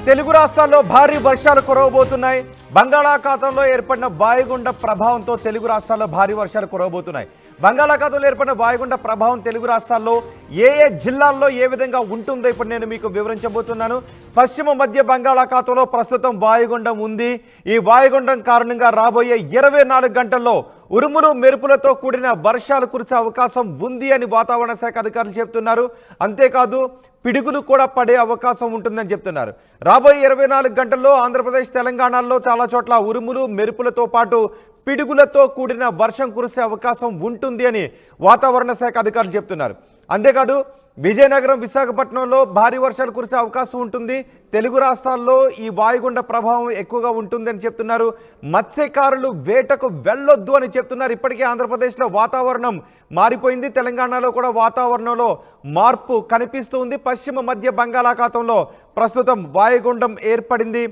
తెలుగు రాష్ట్రాల్లో భారీ వర్షాలు కురవబోతున్నాయి. బంగాళాఖాతంలో ఏర్పడిన వాయుగుండ ప్రభావంతో తెలుగు రాష్ట్రాల్లో భారీ వర్షాలు కురవబోతున్నాయి. బంగాళాఖాతంలో ఏర్పడిన వాయుగుండ ప్రభావం తెలుగు రాష్ట్రాల్లో ఏ జిల్లాల్లో ఏ విధంగా ఉంటుందో ఇప్పుడు నేను మీకు వివరించబోతున్నాను. పశ్చిమ మధ్య బంగాళాఖాతంలో ప్రస్తుతం వాయుగుండం ఉంది. ఈ వాయుగుండం కారణంగా రాబోయే 24 గంటల్లో ఉరుములు మెరుపులతో కూడిన వర్షాలు కురిసే అవకాశం ఉంది అని వాతావరణ శాఖ అధికారులు చెప్తున్నారు. అంతేకాదు పిడుగులు కూడా పడే అవకాశం ఉంటుందని చెప్తున్నారు. రాబోయే 24 గంటల్లో ఆంధ్రప్రదేశ్ తెలంగాణలో చాలా చోట్ల ఉరుములు మెరుపులతో పాటు పిడుగులతో కూడిన వర్షం కురిసే అవకాశం ఉంటుంది అని వాతావరణ శాఖ అధికారులు చెప్తున్నారు. అంతేకాదు విజయనగరం విశాఖపట్నంలో భారీ వర్షాలు కురిసే అవకాశం ఉంటుంది. తెలుగు రాష్ట్రాల్లో ఈ వాయుగుండ ప్రభావం ఎక్కువగా ఉంటుంది అని చెప్తున్నారు. మత్స్యకారులు వేటకు వెళ్ళొద్దు అని చెప్తున్నారు. ఇప్పటికే ఆంధ్రప్రదేశ్లో వాతావరణం మారిపోయింది. తెలంగాణలో కూడా వాతావరణంలో మార్పు కనిపిస్తుంది. పశ్చిమ మధ్య బంగాళాఖాతంలో ప్రస్తుతం వాయుగుండం ఏర్పడింది.